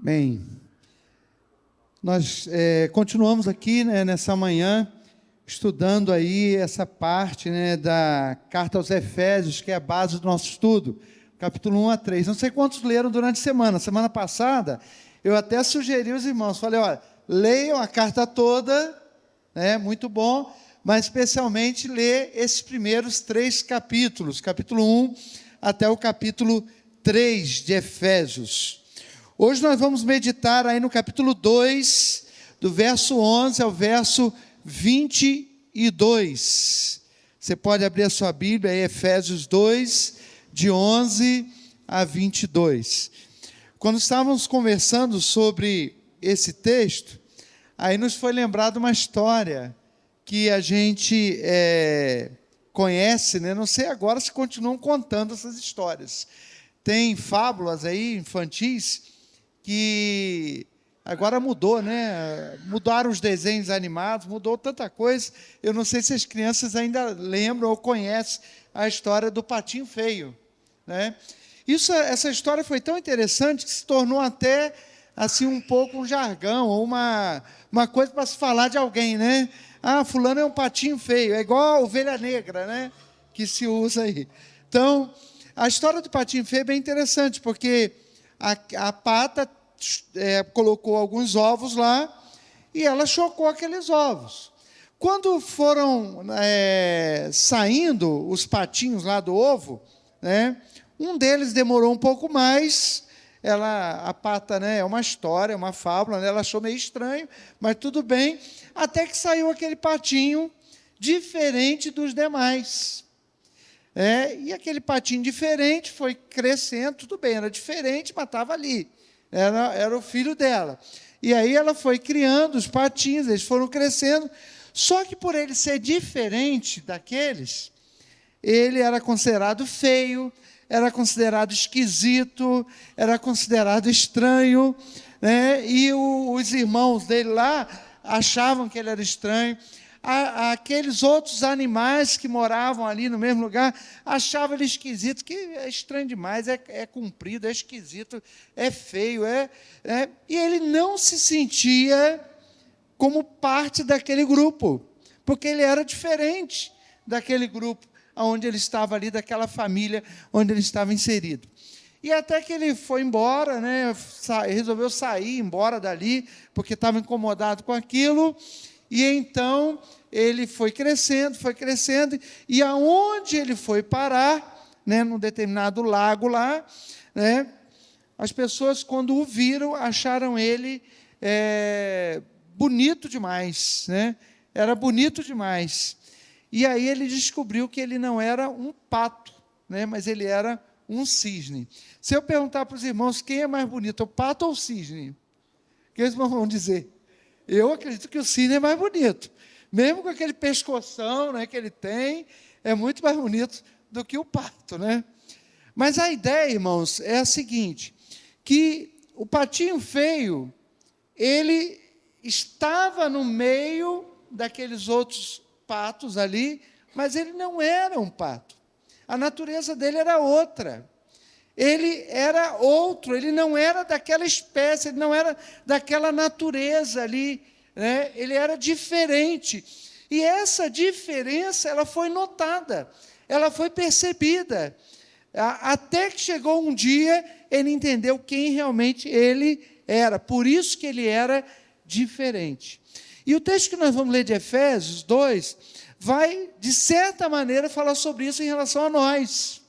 Bem, nós continuamos aqui, né, nessa manhã, estudando aí essa parte, né, da carta aos Efésios, que é a base do nosso estudo, capítulo 1 a 3. Não sei quantos leram durante a semana passada, eu até sugeri aos irmãos, falei, olha, leiam a carta toda, né, muito bom, mas especialmente ler esses primeiros 3 capítulos, capítulo 1 até o capítulo 3 de Efésios. Hoje nós vamos meditar aí no capítulo 2, do verso 11 ao verso 22. Você pode abrir a sua Bíblia aí, Efésios 2, de 11 a 22. Quando estávamos conversando sobre esse texto, aí nos foi lembrado uma história que a gente conhece, né? Não sei agora se continuam contando essas histórias. Tem fábulas aí infantis que agora mudou, né? Mudaram os desenhos animados, mudou tanta coisa. Eu não sei se as crianças ainda lembram ou conhecem a história do Patinho Feio, né? Essa história foi tão interessante que se tornou até assim um pouco um jargão, ou uma coisa para se falar de alguém, né? Ah, fulano é um patinho feio, é igual a ovelha negra, né? Que se usa aí. Então, a história do patinho feio é bem interessante, porque a pata colocou alguns ovos lá e ela chocou aqueles ovos. Quando foram saindo os patinhos lá do ovo, né, um deles demorou um pouco mais. A pata, né, é uma história, é uma fábula, né, ela achou meio estranho, mas tudo bem, até que saiu aquele patinho diferente dos demais. E aquele patinho diferente foi crescendo, tudo bem, era diferente, mas estava ali, era o filho dela. E aí ela foi criando os patinhos, eles foram crescendo, só que por ele ser diferente daqueles, ele era considerado feio, era considerado esquisito, era considerado estranho, né? E os irmãos dele lá achavam que ele era estranho. Aqueles outros animais que moravam ali no mesmo lugar achavam ele esquisito, que é estranho demais, é comprido, é esquisito, é feio, e ele não se sentia como parte daquele grupo, porque ele era diferente daquele grupo onde ele estava ali, daquela família onde ele estava inserido. E até que ele foi embora, né, resolveu sair, embora dali, porque estava incomodado com aquilo. E então ele foi crescendo, e aonde ele foi parar, né, num determinado lago lá, né, as pessoas, quando o viram, acharam ele bonito demais, né, era bonito demais. E aí ele descobriu que ele não era um pato, né, mas ele era um cisne. Se eu perguntar para os irmãos quem é mais bonito, o pato ou o cisne? O que eles vão dizer? Eu acredito que o cisne é mais bonito. Mesmo com aquele pescoção, né, que ele tem, é muito mais bonito do que o pato, né? Mas a ideia, irmãos, é a seguinte, que o patinho feio, ele estava no meio daqueles outros patos ali, mas ele não era um pato. A natureza dele era outra. Ele era outro, ele não era daquela espécie, ele não era daquela natureza ali, né? Ele era diferente. E essa diferença, ela foi notada, ela foi percebida. Até que chegou um dia, ele entendeu quem realmente ele era. Por isso que ele era diferente. E o texto que nós vamos ler de Efésios 2, vai, de certa maneira, falar sobre isso em relação a nós.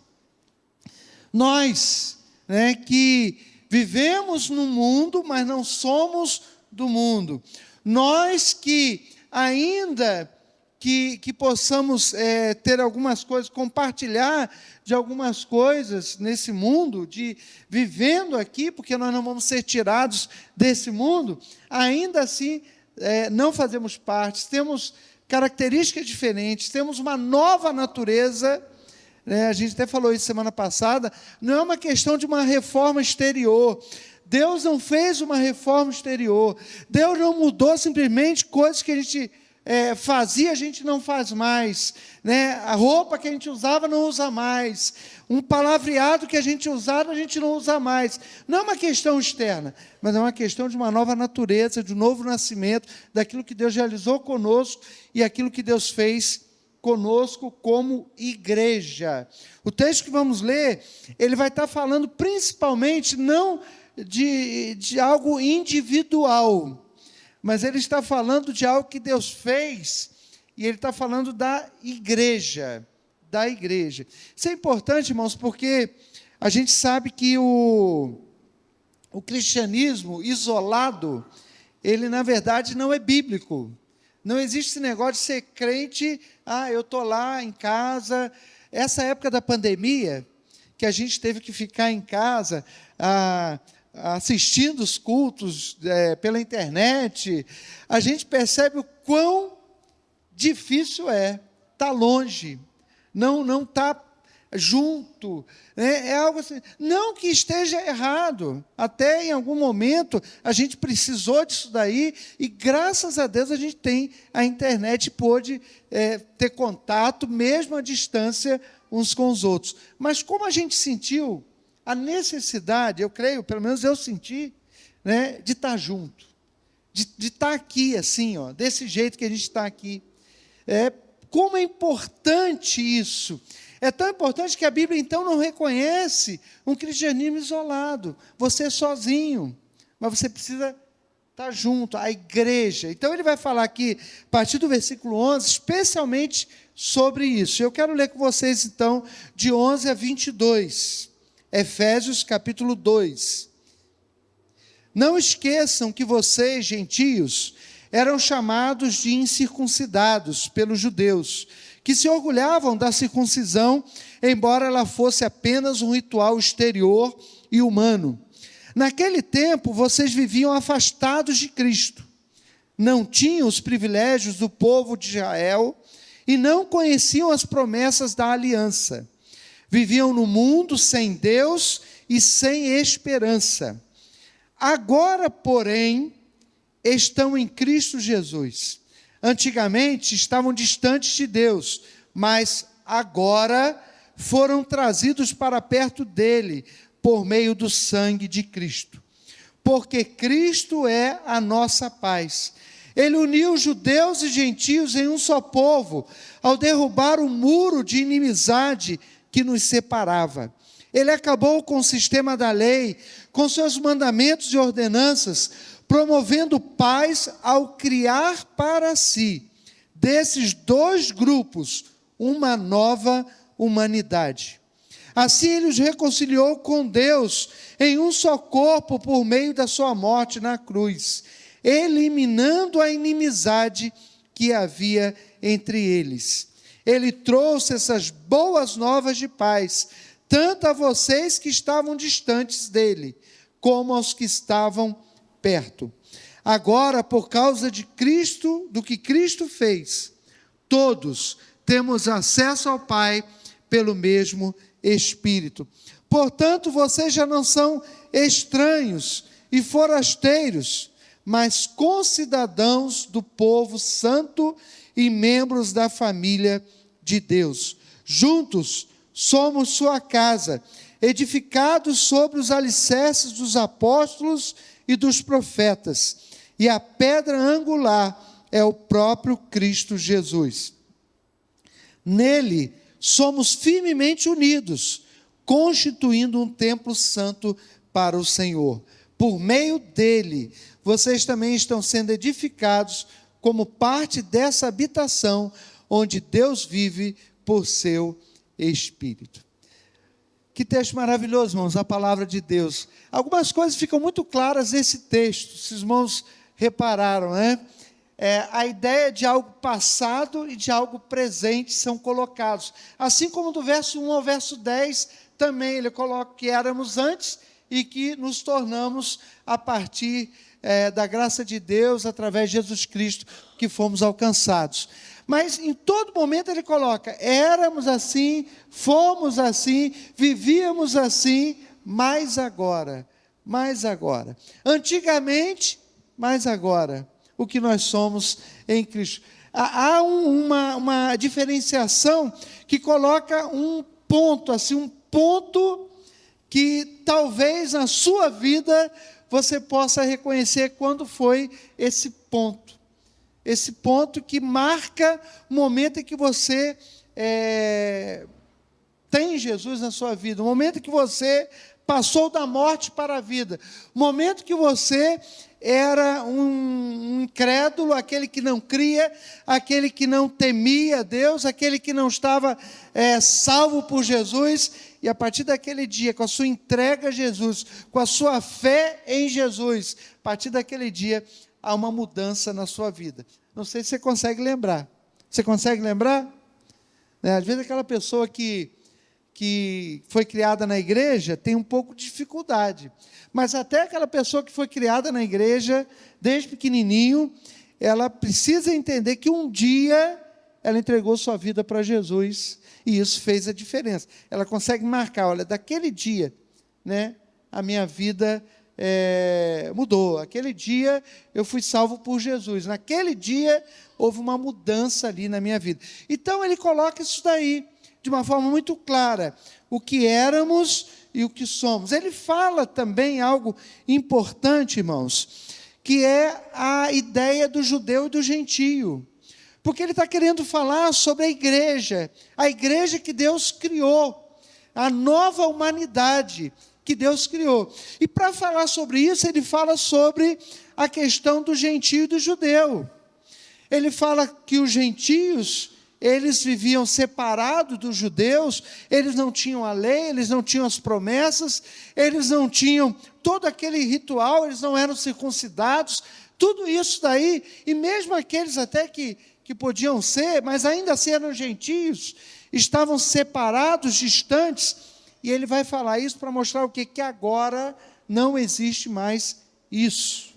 Nós, né, que vivemos no mundo, mas não somos do mundo. Nós que, ainda que possamos ter algumas coisas, compartilhar de algumas coisas nesse mundo, vivendo aqui, porque nós não vamos ser tirados desse mundo, ainda assim, não fazemos parte, temos características diferentes, temos uma nova natureza, né? A gente até falou isso semana passada, não é uma questão de uma reforma exterior. Deus não fez uma reforma exterior, Deus não mudou simplesmente coisas que a gente fazia, a gente não faz mais, né? A roupa que a gente usava, não usa mais. Um palavreado que a gente usava, a gente não usa mais. Não é uma questão externa, mas é uma questão de uma nova natureza, de um novo nascimento, daquilo que Deus realizou conosco e aquilo que Deus fez conosco como igreja. O texto que vamos ler, ele vai estar falando principalmente não de algo individual, mas ele está falando de algo que Deus fez, e ele está falando da igreja, Isso é importante, irmãos, porque a gente sabe que o cristianismo isolado, ele na verdade não é bíblico. Não existe esse negócio de ser crente, eu estou lá em casa. Essa época da pandemia, que a gente teve que ficar em casa, assistindo os cultos pela internet, a gente percebe o quão difícil estar longe, não estar junto, é algo assim, não que esteja errado, até em algum momento a gente precisou disso daí, e graças a Deus a gente tem a internet, pôde ter contato, mesmo à distância, uns com os outros. Mas como a gente sentiu a necessidade, eu creio, pelo menos eu senti, né, de estar junto, de estar aqui assim, desse jeito que a gente está aqui. Como é importante isso. É tão importante que a Bíblia, então, não reconhece um cristianismo isolado, você sozinho, mas você precisa estar junto, a igreja. Então, ele vai falar aqui, a partir do versículo 11, especialmente sobre isso. Eu quero ler com vocês, então, de 11 a 22, Efésios capítulo 2. Não esqueçam que vocês, gentios, eram chamados de incircuncidados pelos judeus, que se orgulhavam da circuncisão, embora ela fosse apenas um ritual exterior e humano. Naquele tempo, vocês viviam afastados de Cristo, não tinham os privilégios do povo de Israel e não conheciam as promessas da aliança. Viviam no mundo sem Deus e sem esperança. Agora, porém, estão em Cristo Jesus. Antigamente estavam distantes de Deus, mas agora foram trazidos para perto dele, por meio do sangue de Cristo. Porque Cristo é a nossa paz. Ele uniu judeus e gentios em um só povo, ao derrubar o muro de inimizade que nos separava. Ele acabou com o sistema da lei, com seus mandamentos e ordenanças, promovendo paz ao criar para si, desses dois grupos, uma nova humanidade. Assim ele os reconciliou com Deus em um só corpo por meio da sua morte na cruz, eliminando a inimizade que havia entre eles. Ele trouxe essas boas novas de paz, tanto a vocês que estavam distantes dele, como aos que estavam perto. Agora, por causa de Cristo, do que Cristo fez, todos temos acesso ao Pai pelo mesmo Espírito. Portanto, vocês já não são estranhos e forasteiros, mas concidadãos do povo santo e membros da família de Deus. Juntos somos sua casa, edificados sobre os alicerces dos apóstolos e dos profetas, e a pedra angular é o próprio Cristo Jesus. Nele somos firmemente unidos, constituindo um templo santo para o Senhor. Por meio dele, vocês também estão sendo edificados como parte dessa habitação, onde Deus vive por seu Espírito. Que texto maravilhoso, irmãos, a palavra de Deus. Algumas coisas ficam muito claras nesse texto, se os irmãos repararam, né? A ideia de algo passado e de algo presente são colocados. Assim como do verso 1 ao verso 10, também ele coloca que éramos antes e que nos tornamos a partir da graça de Deus, através de Jesus Cristo, que fomos alcançados. Mas em todo momento ele coloca, éramos assim, fomos assim, vivíamos assim, mas agora, antigamente, mas agora, o que nós somos em Cristo. Há uma diferenciação que coloca um ponto, assim, um ponto que talvez na sua vida você possa reconhecer quando foi esse ponto. Esse ponto que marca o momento em que você tem Jesus na sua vida, o momento em que você passou da morte para a vida, o momento que você era um incrédulo, aquele que não cria, aquele que não temia Deus, aquele que não estava salvo por Jesus, e a partir daquele dia, com a sua entrega a Jesus, com a sua fé em Jesus, a partir daquele dia, há uma mudança na sua vida. Não sei se você consegue lembrar. Você consegue lembrar? Às vezes aquela pessoa que foi criada na igreja tem um pouco de dificuldade. Mas até aquela pessoa que foi criada na igreja, desde pequenininho, ela precisa entender que um dia ela entregou sua vida para Jesus, e isso fez a diferença. Ela consegue marcar, olha, daquele dia, a minha vida mudou. Aquele dia eu fui salvo por Jesus. Naquele dia houve uma mudança ali na minha vida. Então ele coloca isso daí de uma forma muito clara, o que éramos e o que somos. Ele fala também algo importante, irmãos, que é a ideia do judeu e do gentio. Porque ele está querendo falar sobre a igreja que Deus criou, a nova humanidade que Deus criou. E para falar sobre isso, ele fala sobre a questão do gentio e do judeu. Ele fala que os gentios, eles viviam separados dos judeus, eles não tinham a lei, eles não tinham as promessas, eles não tinham todo aquele ritual, eles não eram circuncidados, tudo isso daí, e mesmo aqueles até que podiam ser, mas ainda assim eram gentios, estavam separados, distantes, e ele vai falar isso para mostrar o quê? Que agora não existe mais isso,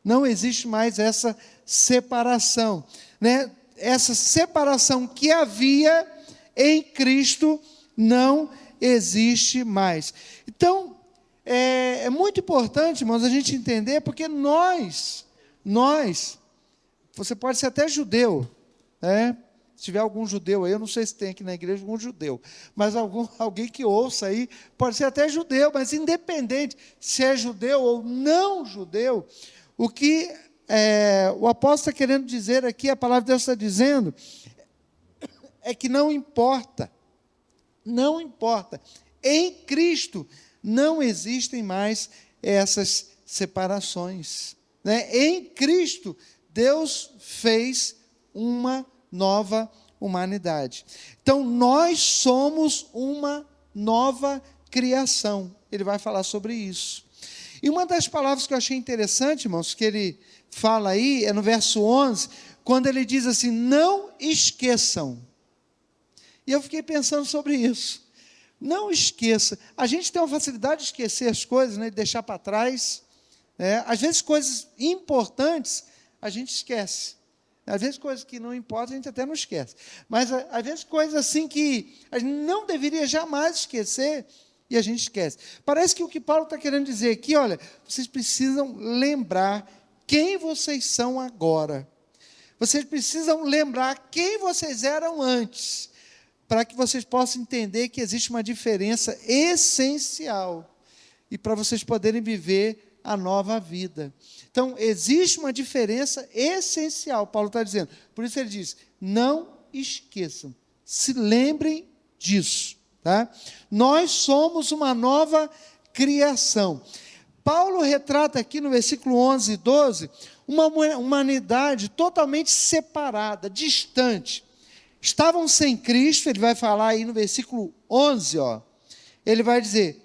não existe mais essa separação, essa separação que havia em Cristo não existe mais. Então, é muito importante, irmãos, a gente entender, porque nós, você pode ser até judeu, se tiver algum judeu aí, eu não sei se tem aqui na igreja algum judeu, mas alguém que ouça aí, pode ser até judeu, mas independente se é judeu ou não judeu, o que o apóstolo está querendo dizer aqui, a palavra de Deus está dizendo, é que não importa, em Cristo não existem mais essas separações, em Cristo Deus fez uma nova humanidade. Então nós somos uma nova criação, ele vai falar sobre isso. E uma das palavras que eu achei interessante, irmãos, que ele fala aí, é no verso 11, quando ele diz assim, não esqueçam. E eu fiquei pensando sobre isso. Não esqueça. A gente tem uma facilidade de esquecer as coisas, de deixar para trás. Às vezes coisas importantes a gente esquece. Às vezes coisas que não importam a gente até não esquece. Mas às vezes coisas assim que a gente não deveria jamais esquecer, e a gente esquece. Parece que o que Paulo está querendo dizer aqui, olha, vocês precisam lembrar quem vocês são agora. Vocês precisam lembrar quem vocês eram antes, para que vocês possam entender que existe uma diferença essencial, e para vocês poderem viver a nova vida. Então, existe uma diferença essencial, Paulo está dizendo. Por isso ele diz, não esqueçam, se lembrem disso. Tá? Nós somos uma nova criação. Paulo retrata aqui no versículo 11 e 12, uma humanidade totalmente separada, distante. Estavam sem Cristo, ele vai falar aí no versículo 11, ele vai dizer,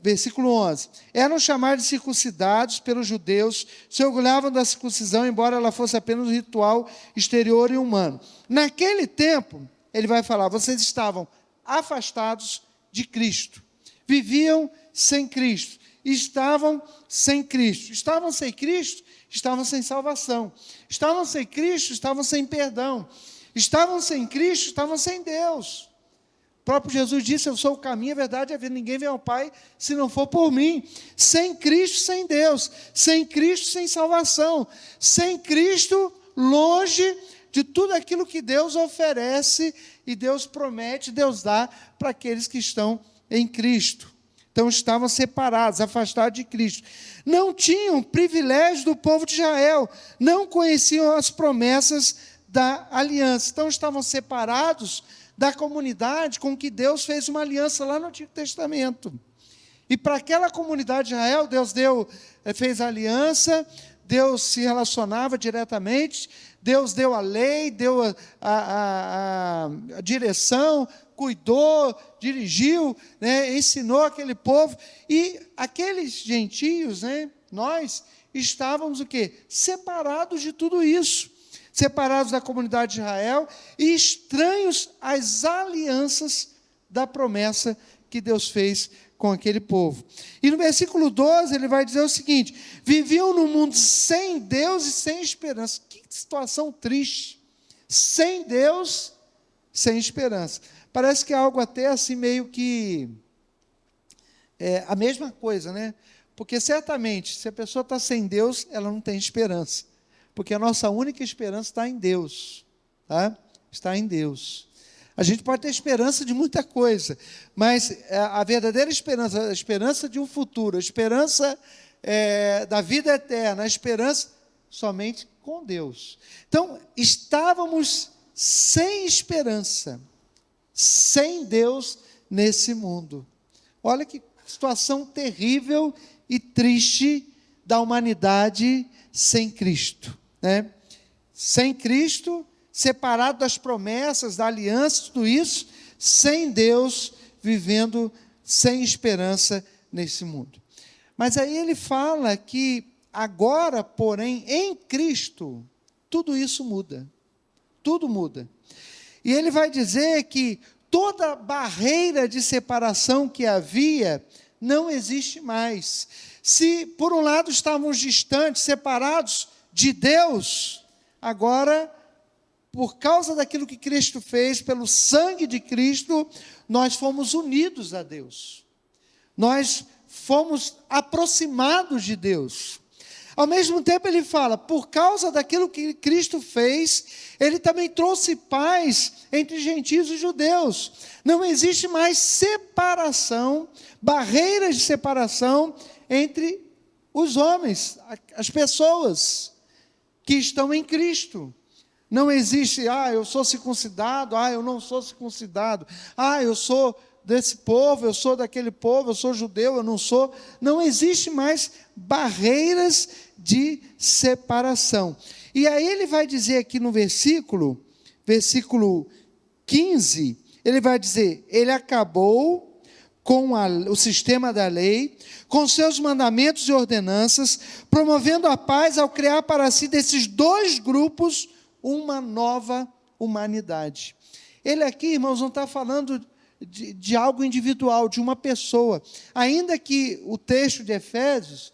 versículo 11, eram chamados de circuncidados pelos judeus, se orgulhavam da circuncisão, embora ela fosse apenas um ritual exterior e humano. Naquele tempo, ele vai falar, vocês estavam afastados de Cristo, viviam sem Cristo, estavam sem Cristo, estavam sem salvação, estavam sem Cristo, estavam sem perdão, estavam sem Cristo, estavam sem Deus. O próprio Jesus disse, eu sou o caminho, a verdade e a vida, ninguém vem ao Pai se não for por mim. Sem Cristo, sem Deus, sem Cristo, sem salvação, sem Cristo, longe de tudo aquilo que Deus oferece e Deus promete, Deus dá para aqueles que estão em Cristo. Então estavam separados, afastados de Cristo. Não tinham privilégio do povo de Israel, não conheciam as promessas da aliança. Então estavam separados da comunidade com que Deus fez uma aliança lá no Antigo Testamento. E para aquela comunidade de Israel, Deus fez a aliança, Deus se relacionava diretamente, Deus deu a lei, deu a direção, cuidou, dirigiu, né, ensinou aquele povo. E aqueles gentios, né, nós estávamos o quê? Separados de tudo isso. Separados da comunidade de Israel e estranhos às alianças da promessa que Deus fez com aquele povo. E no versículo 12 ele vai dizer o seguinte: viviam num mundo sem Deus e sem esperança. Que situação triste. Sem Deus, sem esperança. Parece que é algo até assim meio que a mesma coisa, né? Porque certamente, se a pessoa está sem Deus, ela não tem esperança. Porque a nossa única esperança está em Deus, tá? Está em Deus. A gente pode ter esperança de muita coisa, mas a verdadeira esperança, a esperança de um futuro, a esperança da vida eterna, a esperança somente com Deus. Então, estávamos sem esperança, sem Deus nesse mundo. Olha que situação terrível e triste da humanidade sem Cristo, né? Sem Cristo, separado das promessas, da aliança, tudo isso, sem Deus, vivendo sem esperança nesse mundo. Mas aí ele fala que agora, porém, em Cristo, tudo isso muda. Tudo muda. E ele vai dizer que toda barreira de separação que havia não existe mais. Se, por um lado, estávamos distantes, separados de Deus, agora, por causa daquilo que Cristo fez, pelo sangue de Cristo, nós fomos unidos a Deus. Nós fomos aproximados de Deus. Ao mesmo tempo ele fala, por causa daquilo que Cristo fez, ele também trouxe paz entre gentios e judeus. Não existe mais separação, barreiras de separação entre os homens, as pessoas que estão em Cristo. Não existe, eu sou circuncidado, eu não sou circuncidado, eu sou desse povo, eu sou daquele povo, eu sou judeu, eu não sou. Não existe mais barreiras de separação. E aí ele vai dizer aqui no versículo 15, ele vai dizer, ele acabou com o sistema da lei, com seus mandamentos e ordenanças, promovendo a paz ao criar para si desses dois grupos uma nova humanidade. Ele aqui, irmãos, não está falando de algo individual, de uma pessoa. Ainda que o texto de Efésios,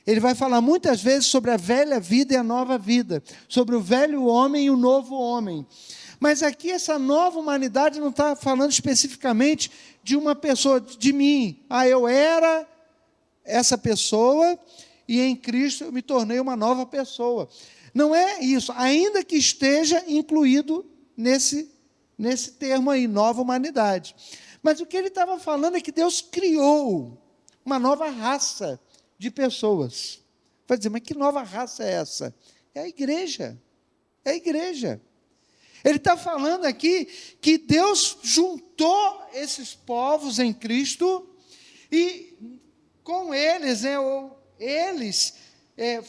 ele vai falar muitas vezes sobre a velha vida e a nova vida, sobre o velho homem e o novo homem. Mas aqui essa nova humanidade não está falando especificamente de uma pessoa, de mim. Eu era essa pessoa e em Cristo eu me tornei uma nova pessoa. Não é isso, ainda que esteja incluído nesse termo aí, nova humanidade. Mas o que ele estava falando é que Deus criou uma nova raça de pessoas. Vai dizer, mas que nova raça é essa? É a igreja. É a igreja. Ele está falando aqui que Deus juntou esses povos em Cristo e com eles, eles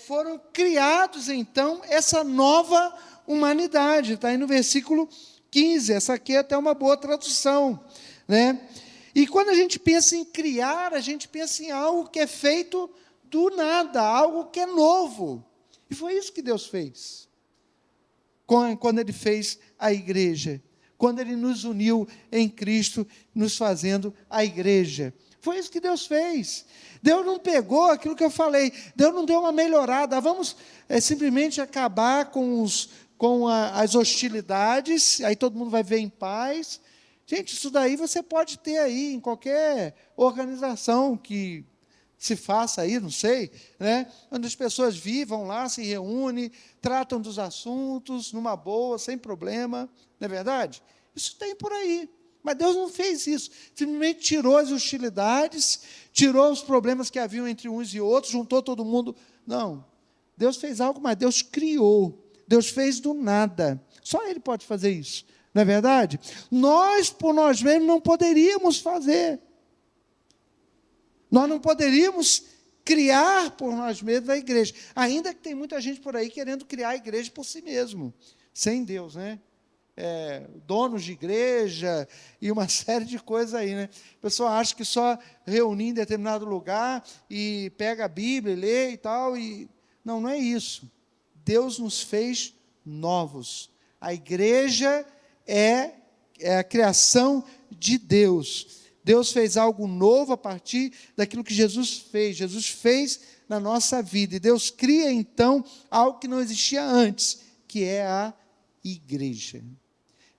foram criados, então, essa nova humanidade. Está aí no versículo 15, essa aqui é até uma boa tradução, né? E quando a gente pensa em criar, a gente pensa em algo que é feito do nada, algo que é novo. E foi isso que Deus fez. Quando Ele fez a igreja, quando Ele nos uniu em Cristo, nos fazendo a igreja. Foi isso que Deus fez. Deus não pegou aquilo que eu falei, Deus não deu uma melhorada, vamos simplesmente acabar com as hostilidades, aí todo mundo vai ver em paz. Gente, isso daí você pode ter aí em qualquer organização que se faça aí, não sei, né? Onde as pessoas vivam lá, se reúnem, tratam dos assuntos numa boa, sem problema, não é verdade? Isso tem por aí, mas Deus não fez isso, simplesmente tirou as hostilidades, tirou os problemas que haviam entre uns e outros, juntou todo mundo. Não, Deus fez algo, mas Deus criou, Deus fez do nada, só Ele pode fazer isso, não é verdade? Nós, por nós mesmos, não poderíamos fazer. Nós não poderíamos criar por nós mesmos a igreja, ainda que tem muita gente por aí querendo criar a igreja por si mesmo, sem Deus, né? Donos de igreja e uma série de coisas aí, né? A pessoa acha que só reunir em determinado lugar e pega a Bíblia e lê e tal, e não é isso. Deus nos fez novos. A igreja é a criação de Deus. Deus fez algo novo a partir daquilo que Jesus fez. Jesus fez na nossa vida. E Deus cria, então, algo que não existia antes, que é a igreja.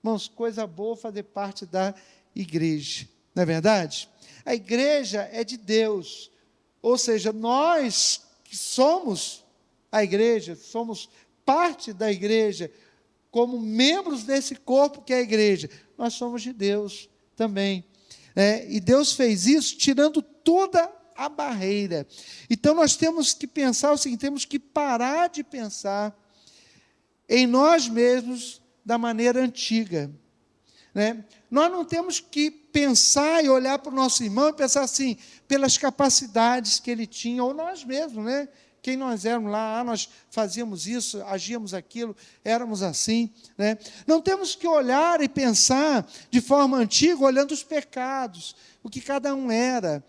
Irmãos, coisa boa fazer parte da igreja, não é verdade? A igreja é de Deus. Ou seja, nós que somos a igreja, somos parte da igreja, como membros desse corpo que é a igreja, nós somos de Deus também. E Deus fez isso tirando toda a barreira. Então nós temos que pensar o seguinte, temos que parar de pensar em nós mesmos da maneira antiga. Nós não temos que pensar e olhar para o nosso irmão e pensar assim, pelas capacidades que ele tinha, ou nós mesmos, quem nós éramos lá, nós fazíamos isso, agíamos aquilo, éramos assim. Não temos que olhar e pensar de forma antiga, olhando os pecados, o que cada um era.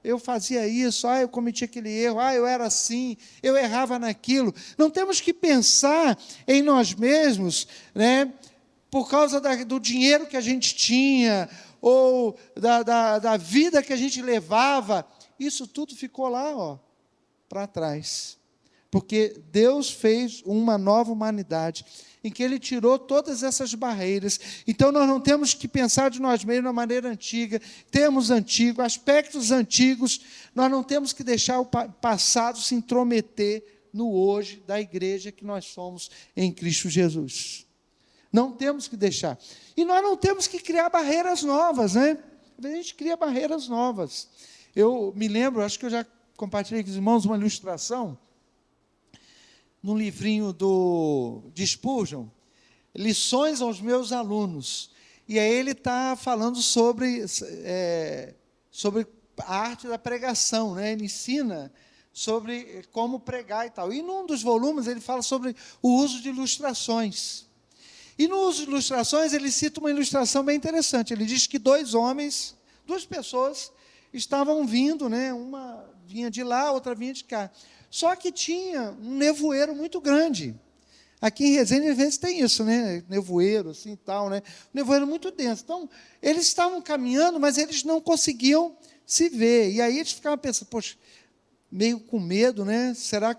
Eu fazia isso, eu cometi aquele erro, eu era assim, eu errava naquilo. Não temos que pensar em nós mesmos, por causa do dinheiro que a gente tinha, ou da vida que a gente levava. Isso tudo ficou lá, para trás, porque Deus fez uma nova humanidade, em que Ele tirou todas essas barreiras. Então nós não temos que pensar de nós mesmos de maneira antiga, termos antigos, aspectos antigos, nós não temos que deixar o passado se intrometer no hoje da igreja que nós somos em Cristo Jesus. Não temos que deixar. E nós não temos que criar barreiras novas, A gente cria barreiras novas. Eu me lembro, acho que eu já compartilhei com os irmãos uma ilustração num livrinho de Spurgeon, Lições aos meus alunos. E aí ele está falando sobre a arte da pregação, Ele ensina sobre como pregar e tal. E num dos volumes ele fala sobre o uso de ilustrações. E no uso de ilustrações ele cita uma ilustração bem interessante. Ele diz que duas pessoas estavam vindo, uma vinha de lá, outra vinha de cá. Só que tinha um nevoeiro muito grande. Aqui em Resende, às vezes, tem isso, nevoeiro, assim, tal, nevoeiro muito denso. Então, eles estavam caminhando, mas eles não conseguiam se ver. E aí eles ficavam pensando, poxa, meio com medo, Será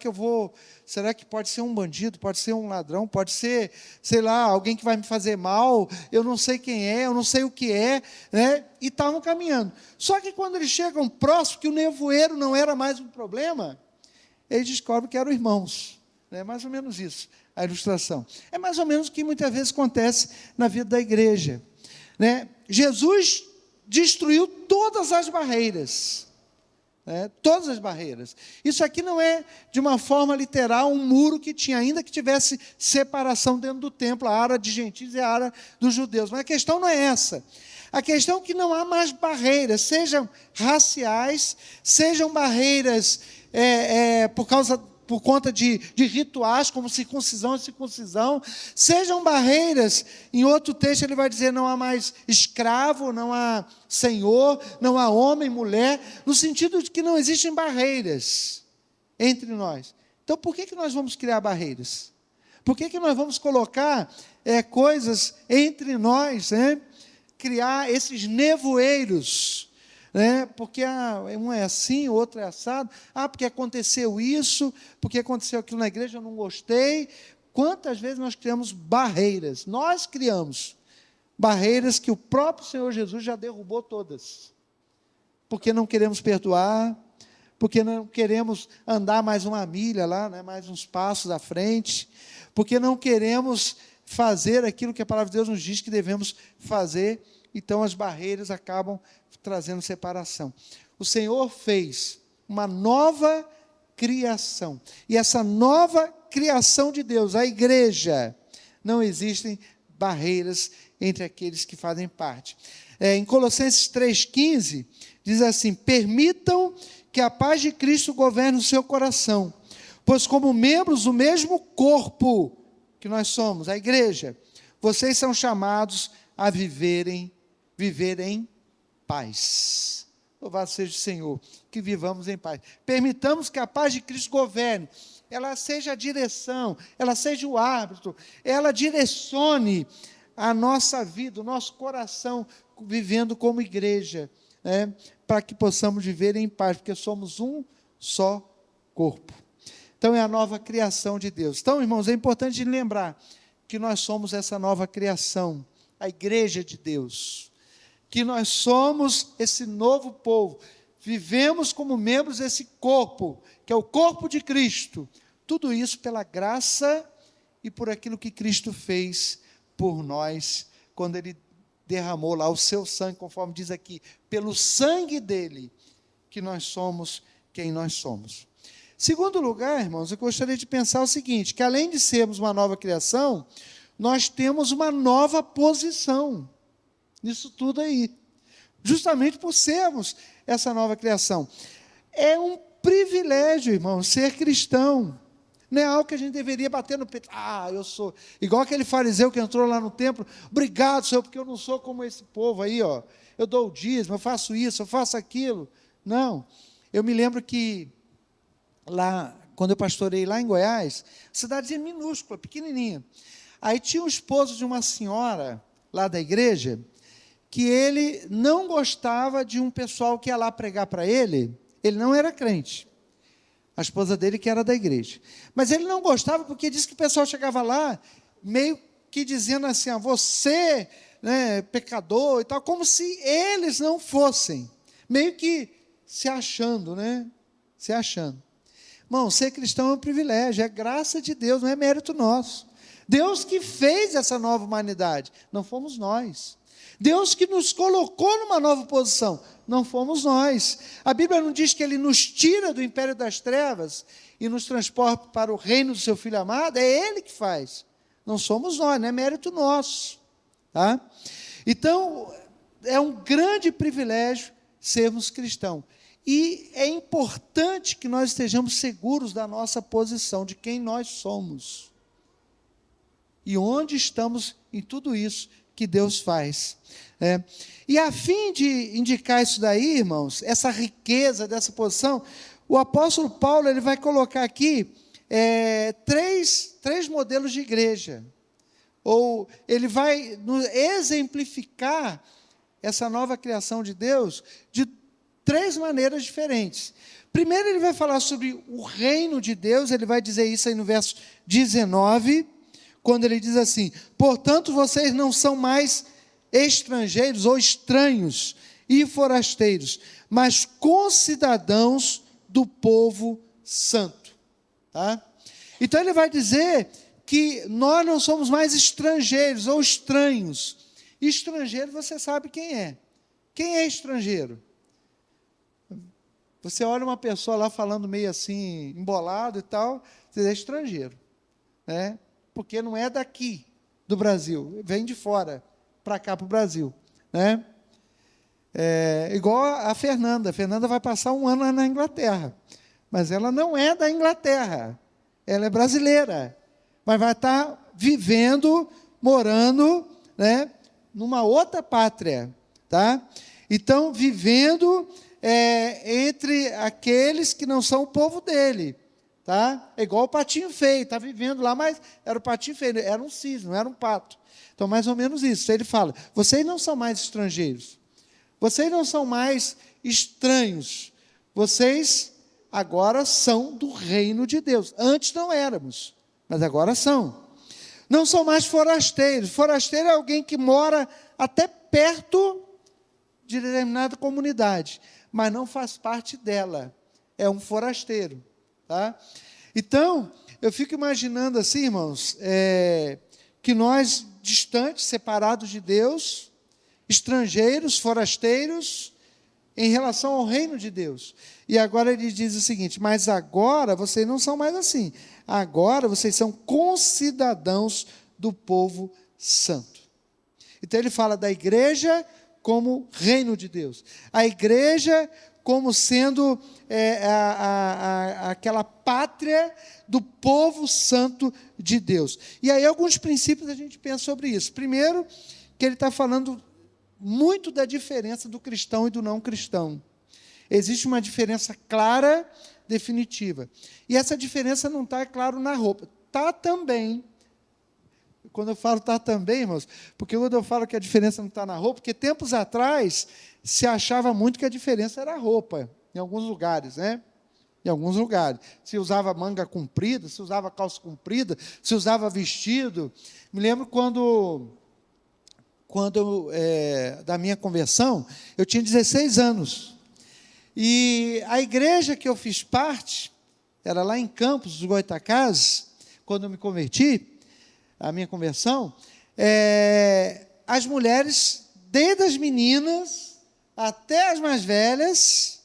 que pode ser um bandido, pode ser um ladrão, pode ser, sei lá, alguém que vai me fazer mal, eu não sei quem é, eu não sei o que é, E estavam caminhando. Só que quando eles chegam próximo, que o nevoeiro não era mais um problema, eles descobrem que eram irmãos. Mais ou menos isso, a ilustração. É mais ou menos o que muitas vezes acontece na vida da igreja. Jesus destruiu todas as barreiras. Todas as barreiras. Isso aqui não é, de uma forma literal, um muro que tinha, ainda que tivesse separação dentro do templo, a área de gentios e a área dos judeus. Mas a questão não é essa. A questão é que não há mais barreiras, sejam raciais, sejam barreiras por conta de rituais, como circuncisão e circuncisão, sejam barreiras, em outro texto ele vai dizer, não há mais escravo, não há senhor, não há homem, mulher, no sentido de que não existem barreiras entre nós. Então, por que nós vamos criar barreiras? Por que nós vamos colocar coisas entre nós, criar esses nevoeiros, porque um é assim, o outro é assado, porque aconteceu isso, porque aconteceu aquilo na igreja, eu não gostei. Quantas vezes nós criamos barreiras? Nós criamos barreiras que o próprio Senhor Jesus já derrubou todas. porque não queremos perdoar, porque não queremos andar mais uma milha lá, né, mais uns passos à frente, porque não queremos fazer aquilo que a palavra de Deus nos diz que devemos fazer, então as barreiras acabam trazendo separação. O Senhor fez uma nova criação, e essa nova criação de Deus, a igreja, não existem barreiras entre aqueles que fazem parte. Em Colossenses 3,15, diz assim: permitam que a paz de Cristo governe o seu coração, pois como membros do mesmo corpo que nós somos, a igreja, vocês são chamados a viver em paz. Louvado seja o Senhor, que vivamos em paz. Permitamos que a paz de Cristo governe, ela seja a direção, ela seja o árbitro, ela direcione a nossa vida, o nosso coração, vivendo como igreja, né, para que possamos viver em paz, porque somos um só corpo. Então, é a nova criação de Deus. Então, irmãos, é importante lembrar que nós somos essa nova criação, a igreja de Deus, que nós somos esse novo povo, vivemos como membros desse corpo, que é o corpo de Cristo, tudo isso pela graça e por aquilo que Cristo fez por nós, quando Ele derramou lá o seu sangue, conforme diz aqui, pelo sangue dele, que nós somos quem nós somos. Segundo lugar, irmãos, eu gostaria de pensar o seguinte, que além de sermos uma nova criação, nós temos uma nova posição, nisso tudo aí, justamente por sermos essa nova criação. É um privilégio, irmão, ser cristão. Não é algo que a gente deveria bater no peito. Eu sou igual aquele fariseu que entrou lá no templo. Obrigado, Senhor, porque eu não sou como esse povo aí, ó. Eu dou o dízimo, eu faço isso, eu faço aquilo. Não. Eu me lembro que lá, quando eu pastorei lá em Goiás, cidadezinha minúscula, pequenininha. Aí tinha um esposo de uma senhora lá da igreja, que ele não gostava de um pessoal que ia lá pregar para ele. Ele não era crente. A esposa dele que era da igreja. Mas ele não gostava porque disse que o pessoal chegava lá meio que dizendo assim, você, né, pecador e tal, como se eles não fossem. Meio que se achando, né? Se achando. Irmão, ser cristão é um privilégio, é graça de Deus, não é mérito nosso. Deus que fez essa nova humanidade, não fomos nós. Deus que nos colocou numa nova posição, não fomos nós. A Bíblia não diz que Ele nos tira do império das trevas e nos transporta para o reino do seu Filho amado, é Ele que faz. Não somos nós, não é mérito nosso. Tá? Então, é um grande privilégio sermos cristãos. E é importante que nós estejamos seguros da nossa posição, de quem nós somos. E onde estamos em tudo isso que Deus faz. E a fim de indicar isso daí, irmãos, essa riqueza dessa posição, o apóstolo Paulo ele vai colocar aqui três modelos de igreja. Ou ele vai exemplificar essa nova criação de Deus de três maneiras diferentes. Primeiro ele vai falar sobre o reino de Deus, ele vai dizer isso aí no verso 19, quando ele diz assim, portanto vocês não são mais estrangeiros ou estranhos e forasteiros, mas concidadãos do povo santo. Tá? Então ele vai dizer que nós não somos mais estrangeiros ou estranhos. Estrangeiro você sabe quem é. Quem é estrangeiro? Você olha uma pessoa lá falando meio assim, embolado e tal, você é estrangeiro, né? Porque não é daqui do Brasil, vem de fora para cá, para o Brasil, né? Igual a Fernanda vai passar 1 ano na Inglaterra, mas ela não é da Inglaterra, ela é brasileira, mas vai estar vivendo, morando, né, numa outra pátria, tá? Então, vivendo entre aqueles que não são o povo dele, tá? É igual o patinho feio, está vivendo lá, mas era o patinho feio, era um cisne, não era um pato. Então, mais ou menos isso. Ele fala, vocês não são mais estrangeiros, vocês não são mais estranhos, vocês agora são do reino de Deus. Antes não éramos, mas agora são. Não são mais forasteiros. Forasteiro é alguém que mora até perto de determinada comunidade, mas não faz parte dela. É um forasteiro. Tá? Então, eu fico imaginando assim, irmãos, que nós, distantes, separados de Deus, estrangeiros, forasteiros, em relação ao reino de Deus. E agora ele diz o seguinte: mas agora vocês não são mais assim. Agora vocês são concidadãos do povo santo. Então ele fala da igreja como reino de Deus. A igreja como sendo aquela pátria do povo santo de Deus. E aí alguns princípios a gente pensa sobre isso. Primeiro, que ele está falando muito da diferença do cristão e do não cristão. Existe uma diferença clara, definitiva. E essa diferença não está, é claro, na roupa. Está também. Quando eu falo está também, irmãos, porque quando eu falo que a diferença não está na roupa, porque tempos atrás se achava muito que a diferença era a roupa, em alguns lugares, né? Em alguns lugares. Se usava manga comprida, se usava calça comprida, se usava vestido. Me lembro quando da minha conversão, eu tinha 16 anos. E a igreja que eu fiz parte, era lá em Campos dos Goytacazes, quando eu me converti, a minha conversão, as mulheres, desde as meninas até as mais velhas,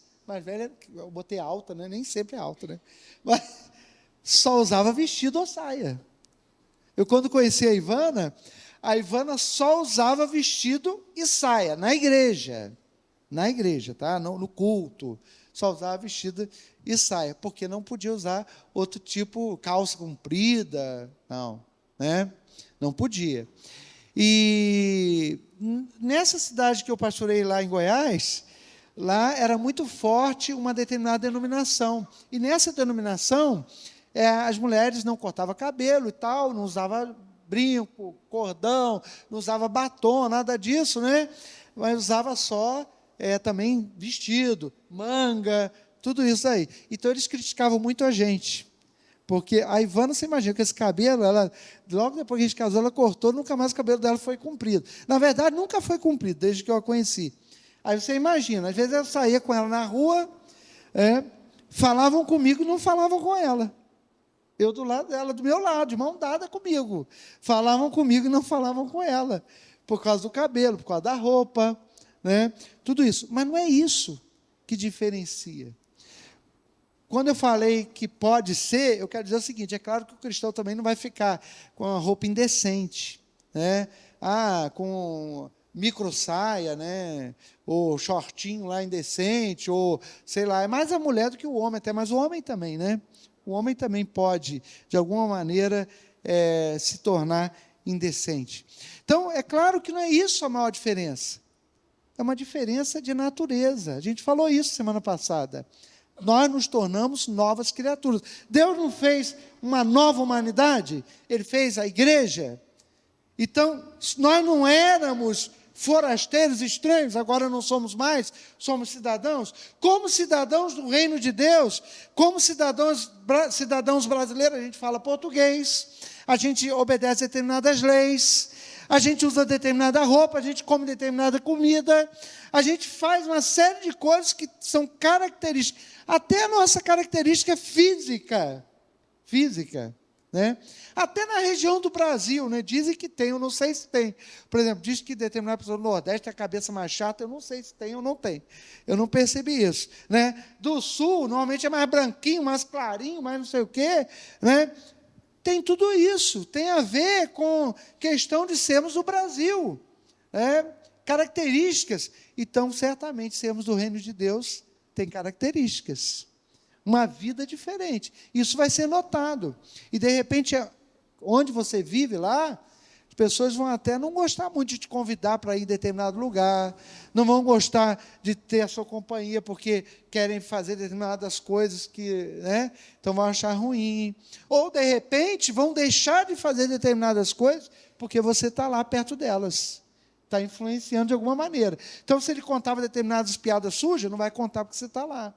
eu botei alta, né? Nem sempre é alta, né? Mas só usava vestido ou saia. Eu, quando conheci a Ivana só usava vestido e saia, na igreja, tá? No culto, só usava vestido e saia, porque não podia usar outro tipo, calça comprida, não, né? Não podia. E nessa cidade que eu pastorei lá em Goiás, lá era muito forte uma determinada denominação, e nessa denominação, as mulheres não cortavam cabelo e tal, não usavam brinco, cordão, não usava batom, nada disso, né? Mas usava só também vestido, manga, tudo isso aí. Então eles criticavam muito a gente, porque a Ivana, você imagina, que esse cabelo, logo depois que a gente casou, ela cortou, nunca mais o cabelo dela foi comprido. Na verdade, nunca foi comprido, desde que eu a conheci. Aí você imagina, às vezes eu saía com ela na rua, falavam comigo e não falavam com ela. Eu do lado dela, do meu lado, de mão dada comigo. Falavam comigo e não falavam com ela, por causa do cabelo, por causa da roupa, né? Tudo isso. Mas não é isso que diferencia. Quando eu falei que pode ser, eu quero dizer o seguinte: é claro que o cristão também não vai ficar com a roupa indecente, né? Com micro saia, né? Ou shortinho lá indecente, ou sei lá, é mais a mulher do que o homem, até, mas o homem também, né? O homem também pode, de alguma maneira, se tornar indecente. Então, é claro que não é isso a maior diferença. É uma diferença de natureza. A gente falou isso semana passada. Nós nos tornamos novas criaturas. Deus não fez uma nova humanidade? Ele fez a igreja? Então, nós não éramos forasteiros, estranhos, agora não somos mais, somos cidadãos. Como cidadãos do reino de Deus, como cidadãos brasileiros, a gente fala português, a gente obedece determinadas leis, a gente usa determinada roupa, a gente come determinada comida, a gente faz uma série de coisas que são características, até a nossa característica física, né? Até na região do Brasil, né? Dizem que tem, eu não sei se tem. Por exemplo, diz que determinada pessoa do Nordeste tem a cabeça mais chata, eu não sei se tem ou não tem. Eu não percebi isso, né? Do Sul, normalmente é mais branquinho, mais clarinho, mais não sei o quê, né? Tem tudo isso, tem a ver com questão de sermos do Brasil, né? Características. Então, certamente, sermos do reino de Deus tem características. Uma vida diferente. Isso vai ser notado. E, de repente, onde você vive lá, as pessoas vão até não gostar muito de te convidar para ir em determinado lugar, não vão gostar de ter a sua companhia, porque querem fazer determinadas coisas que, né, então vão achar ruim. Ou, de repente, vão deixar de fazer determinadas coisas, porque você está lá perto delas. Está influenciando de alguma maneira. Então, se ele contava determinadas piadas sujas, não vai contar porque você está lá.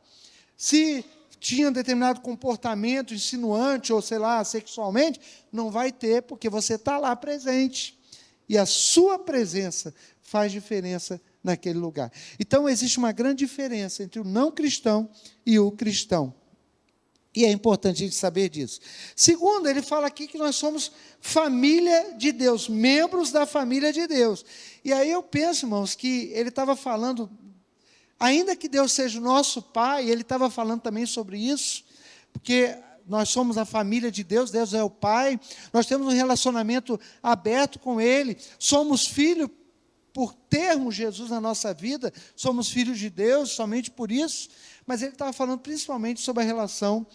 Se tinha determinado comportamento insinuante, ou sei lá, sexualmente, não vai ter, porque você está lá presente. E a sua presença faz diferença naquele lugar. Então, existe uma grande diferença entre o não cristão e o cristão. E é importante a gente saber disso. Segundo, ele fala aqui que nós somos família de Deus, membros da família de Deus. E aí eu penso, irmãos, que ele estava falando, ainda que Deus seja o nosso Pai, ele estava falando também sobre isso, porque nós somos a família de Deus, Deus é o Pai, nós temos um relacionamento aberto com Ele, somos filhos por termos Jesus na nossa vida, somos filhos de Deus somente por isso, mas ele estava falando principalmente sobre a relação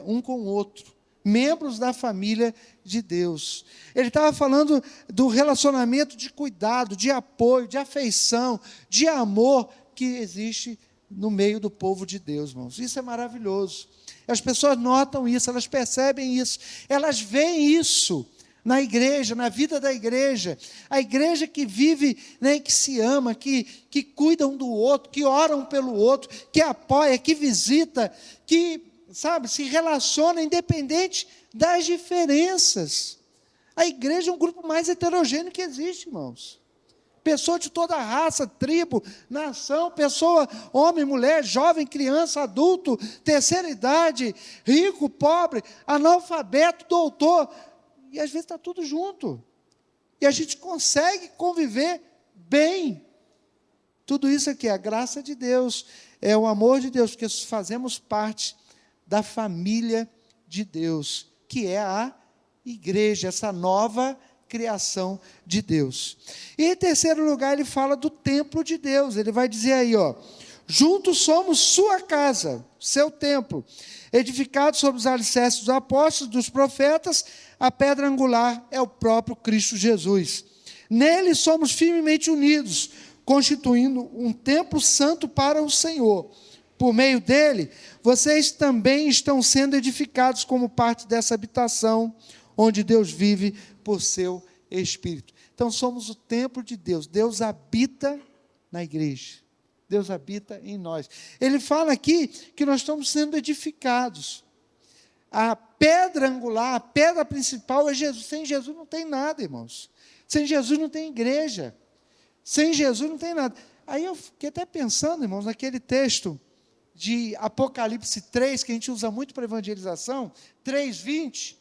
um com o outro, membros da família de Deus. Ele estava falando do relacionamento de cuidado, de apoio, de afeição, de amor que existe no meio do povo de Deus, irmãos. Isso é maravilhoso. As pessoas notam isso, elas percebem isso, elas veem isso na igreja, na vida da igreja. A igreja que vive, né, que se ama, que cuida um do outro, que ora um pelo outro, que apoia, que visita, que, sabe, se relaciona independente das diferenças. A igreja é um grupo mais heterogêneo que existe, irmãos. Pessoa de toda raça, tribo, nação, pessoa, homem, mulher, jovem, criança, adulto, terceira idade, rico, pobre, analfabeto, doutor, e às vezes está tudo junto, e a gente consegue conviver bem. Tudo isso aqui é a graça de Deus, é o amor de Deus, porque fazemos parte da família de Deus, que é a igreja, essa nova criação de Deus. E em terceiro lugar, ele fala do templo de Deus. Ele vai dizer aí, juntos somos sua casa, seu templo, edificado sobre os alicerces dos apóstolos, dos profetas, a pedra angular é o próprio Cristo Jesus. Nele somos firmemente unidos, constituindo um templo santo para o Senhor. Por meio dele, vocês também estão sendo edificados como parte dessa habitação, onde Deus vive por seu Espírito. Então, somos o templo de Deus. Deus habita na igreja. Deus habita em nós. Ele fala aqui que nós estamos sendo edificados. A pedra angular, a pedra principal é Jesus. Sem Jesus não tem nada, irmãos. Sem Jesus não tem igreja. Sem Jesus não tem nada. Aí eu fiquei até pensando, irmãos, naquele texto de Apocalipse 3, que a gente usa muito para evangelização, 3:20,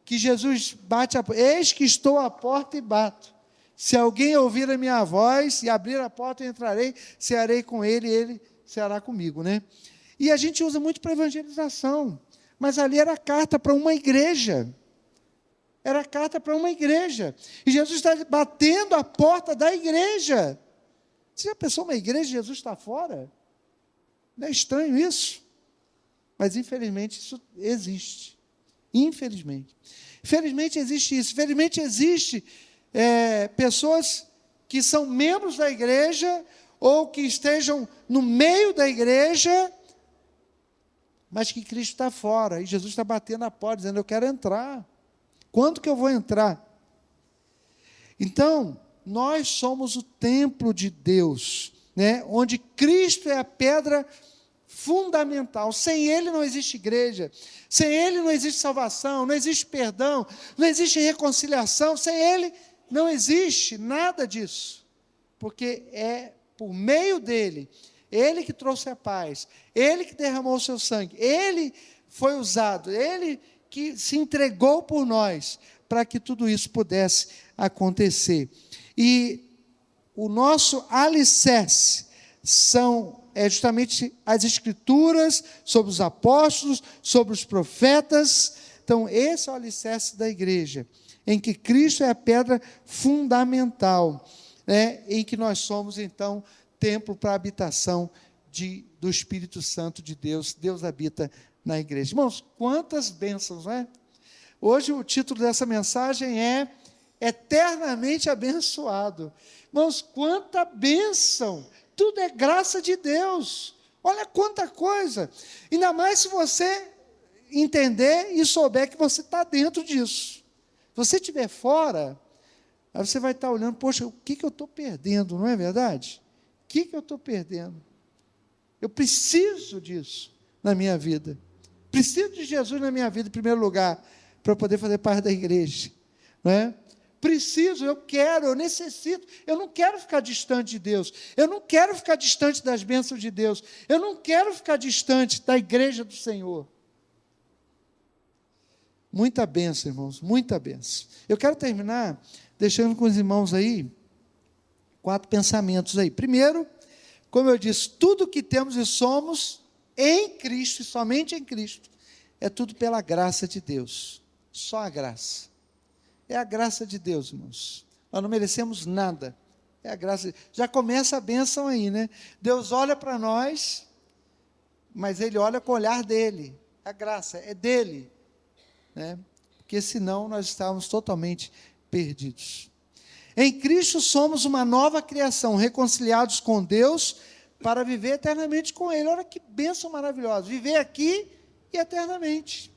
que Jesus bate a porta. Eis que estou à porta e bato. Se alguém ouvir a minha voz e abrir a porta, eu entrarei, cearei com ele e ele ceará comigo, né? E a gente usa muito para evangelização, mas ali era carta para uma igreja. Era carta para uma igreja. E Jesus está batendo a porta da igreja. Você já pensou uma igreja e Jesus está fora? Não é estranho isso? Mas infelizmente isso existe. Infelizmente. Infelizmente existe isso. Infelizmente existe pessoas que são membros da igreja ou que estejam no meio da igreja, mas que Cristo está fora. E Jesus está batendo a porta, dizendo, eu quero entrar. Quando que eu vou entrar? Então, nós somos o templo de Deus, né? Onde Cristo é a pedra fundamental. Sem Ele não existe igreja, sem Ele não existe salvação, não existe perdão, não existe reconciliação, sem Ele não existe nada disso, porque é por meio dEle, Ele que trouxe a paz, Ele que derramou o seu sangue, Ele foi usado, Ele que se entregou por nós, para que tudo isso pudesse acontecer. E o nosso alicerce é justamente as Escrituras, sobre os apóstolos, sobre os profetas. Então, esse é o alicerce da igreja, em que Cristo é a pedra fundamental, né, em que nós somos, então, templo para a habitação do Espírito Santo de Deus. Deus habita na igreja. Irmãos, quantas bênçãos, não é? Hoje o título dessa mensagem é Eternamente Abençoado. Irmãos, quanta bênção! Tudo é graça de Deus. Olha quanta coisa. Ainda mais se você entender e souber que você está dentro disso. Se você estiver fora, aí você vai estar olhando, poxa, o que eu estou perdendo, não é verdade? O que eu estou perdendo? Eu preciso disso na minha vida. Preciso de Jesus na minha vida, em primeiro lugar, para poder fazer parte da igreja. Não é? preciso, eu quero, eu necessito, eu não quero ficar distante de Deus, eu não quero ficar distante das bênçãos de Deus, eu não quero ficar distante da igreja do Senhor. Muita bênção, irmãos, muita bênção. Eu quero terminar deixando com os irmãos aí 4 pensamentos aí. Primeiro, como eu disse, tudo que temos e somos em Cristo, e somente em Cristo, é tudo pela graça de Deus. Só a graça. É a graça de Deus, irmãos. Nós não merecemos nada. É a graça. Já começa a bênção aí, né? Deus olha para nós, mas Ele olha com o olhar dele. A graça é dele, né? Porque senão nós estávamos totalmente perdidos. Em Cristo somos uma nova criação, reconciliados com Deus, para viver eternamente com Ele. Olha que bênção maravilhosa, viver aqui e eternamente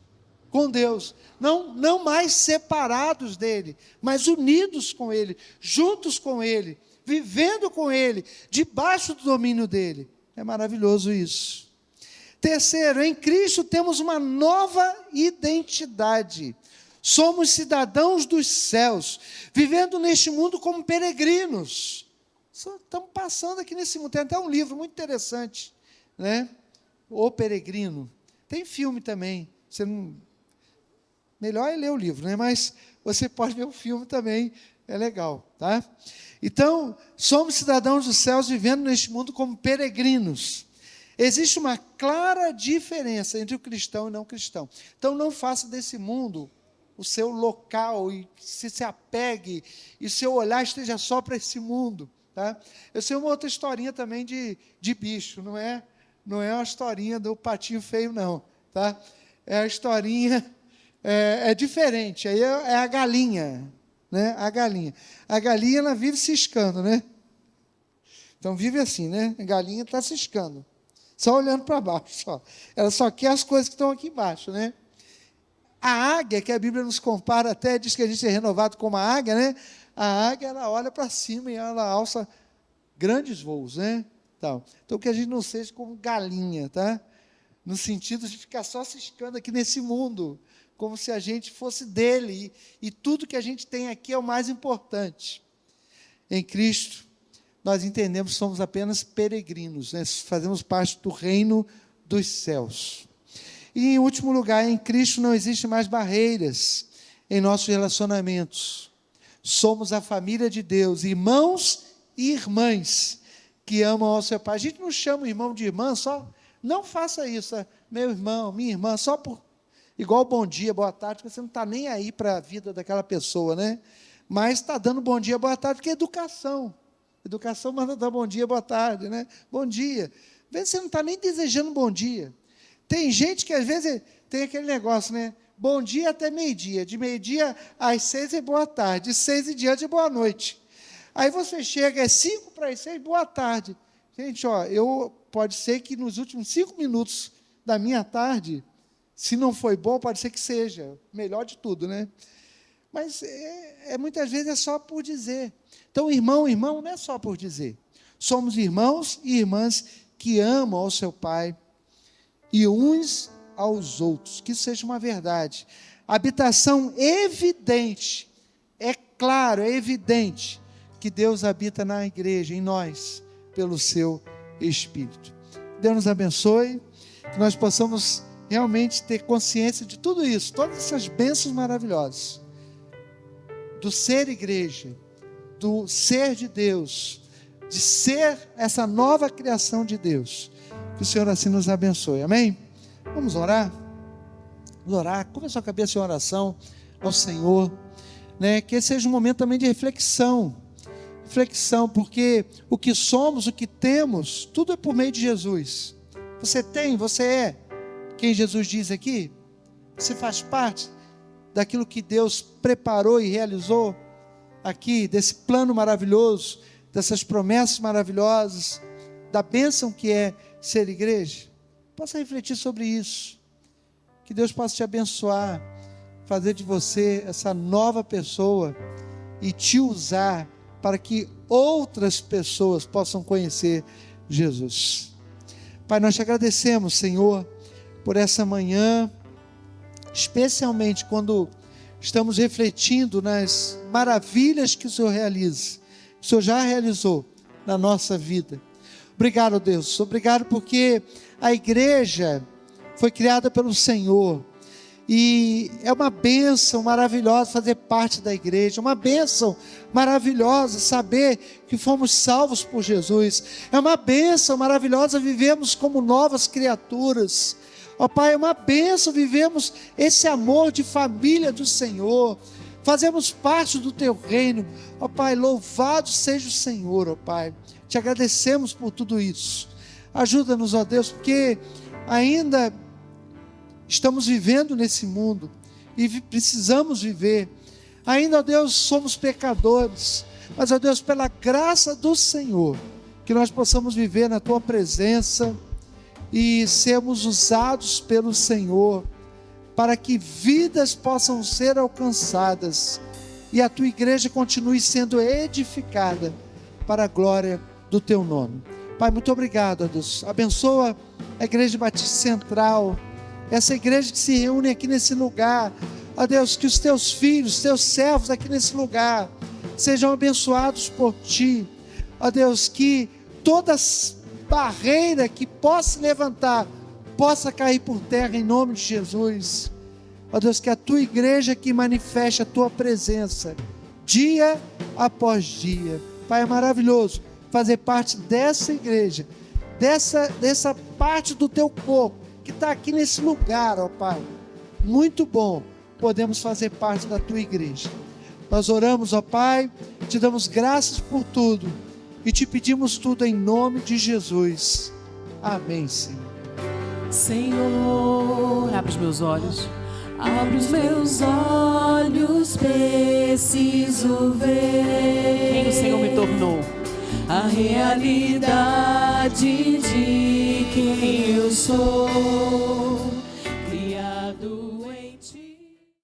com Deus, não mais separados dEle, mas unidos com Ele, juntos com Ele, vivendo com Ele, debaixo do domínio dEle. É maravilhoso isso. Terceiro, em Cristo temos uma nova identidade. Somos cidadãos dos céus, vivendo neste mundo como peregrinos. Estamos passando aqui nesse mundo. Tem até um livro muito interessante, né? O Peregrino. Tem filme também. Você não... Melhor é ler o livro, né? Mas você pode ver o filme também. É legal, tá? Então, somos cidadãos dos céus, vivendo neste mundo como peregrinos. Existe uma clara diferença entre o cristão e não cristão. Então, não faça desse mundo o seu local, e se apegue, e o seu olhar esteja só para esse mundo. Tá? Eu sei uma outra historinha também de bicho, não é uma historinha do patinho feio, não. Tá? É a historinha, é diferente, aí é a galinha. Né? A galinha, ela vive ciscando, né? Então vive assim, né? A galinha está ciscando, só olhando para baixo. Só. Ela só quer as coisas que estão aqui embaixo, né? A águia, que a Bíblia nos compara até, diz que a gente é renovado como a águia, né? A águia, ela olha para cima e ela alça grandes voos, né? Então, que a gente não seja como galinha, tá? No sentido de ficar só ciscando aqui nesse mundo, como se a gente fosse dele, e tudo que a gente tem aqui é o mais importante. Em Cristo, nós entendemos que somos apenas peregrinos, né? Fazemos parte do reino dos céus. E, em último lugar, em Cristo não existem mais barreiras em nossos relacionamentos. Somos a família de Deus, irmãos e irmãs que amam ao seu Pai. A gente não chama o irmão de irmã só, não faça isso, meu irmão, minha irmã, só por, igual bom dia, boa tarde, porque você não está nem aí para a vida daquela pessoa, né? Mas está dando bom dia, boa tarde, porque é educação. Educação manda dar bom dia, boa tarde, né? Bom dia. Às vezes você não está nem desejando bom dia. Tem gente que às vezes tem aquele negócio, né? Bom dia até meio-dia, de meio-dia às 6 é boa tarde, de 6 em diante é boa noite. Aí você chega, é 5 para as 6, boa tarde. Gente, pode ser que nos últimos 5 minutos da minha tarde, se não foi bom, pode ser que seja, melhor de tudo, né? Mas muitas vezes é só por dizer. Então, irmão, não é só por dizer. Somos irmãos e irmãs que amam ao seu Pai e uns aos outros, que isso seja uma verdade. Habitação evidente, é claro, é evidente, que Deus habita na igreja, em nós, pelo seu Espírito. Deus nos abençoe, que nós possamos realmente ter consciência de tudo isso, todas essas bênçãos maravilhosas, do ser igreja, do ser de Deus, de ser essa nova criação de Deus. Que o Senhor assim nos abençoe, amém? Vamos orar? Vamos orar, curva a sua cabeça em oração ao Senhor, né? Que esse seja um momento também de reflexão, porque o que somos, o que temos, tudo é por meio de Jesus. Você é quem Jesus diz aqui, você faz parte daquilo que Deus preparou e realizou aqui, desse plano maravilhoso, dessas promessas maravilhosas, da bênção que é ser igreja. Possa refletir sobre isso, que Deus possa te abençoar, fazer de você essa nova pessoa e te usar para que outras pessoas possam conhecer Jesus. Pai, nós te agradecemos, Senhor, por essa manhã, especialmente quando estamos refletindo nas maravilhas que o Senhor realiza, que o Senhor já realizou na nossa vida. Obrigado, Deus, obrigado porque a igreja foi criada pelo Senhor, e é uma bênção maravilhosa fazer parte da igreja, uma bênção maravilhosa saber que fomos salvos por Jesus, é uma bênção maravilhosa vivermos como novas criaturas, ó Pai, é uma bênção vivemos esse amor de família do Senhor, fazemos parte do Teu reino, ó Pai, louvado seja o Senhor, ó Pai, te agradecemos por tudo isso, ajuda-nos, ó Deus, porque ainda estamos vivendo nesse mundo e precisamos viver. Ainda, ó Deus, somos pecadores, mas, ó Deus, pela graça do Senhor, que nós possamos viver na Tua presença e sermos usados pelo Senhor para que vidas possam ser alcançadas e a Tua igreja continue sendo edificada para a glória do Teu nome. Pai, muito obrigado, ó Deus. Abençoa a Igreja Batista Central, essa igreja que se reúne aqui nesse lugar, ó Deus, que os Teus filhos, Teus servos aqui nesse lugar, sejam abençoados por Ti, ó Deus, que toda barreira que possa se levantar, possa cair por terra em nome de Jesus, ó Deus, que a Tua igreja que manifeste a Tua presença, dia após dia. Pai, é maravilhoso fazer parte dessa igreja, dessa parte do Teu corpo, que está aqui nesse lugar, ó Pai, muito bom, podemos fazer parte da Tua igreja. Nós oramos, ó Pai, te damos graças por tudo e te pedimos tudo em nome de Jesus. Amém, Senhor. Senhor, abre os meus olhos, abre os meus olhos, preciso ver quem o Senhor me tornou, a realidade de quem eu sou.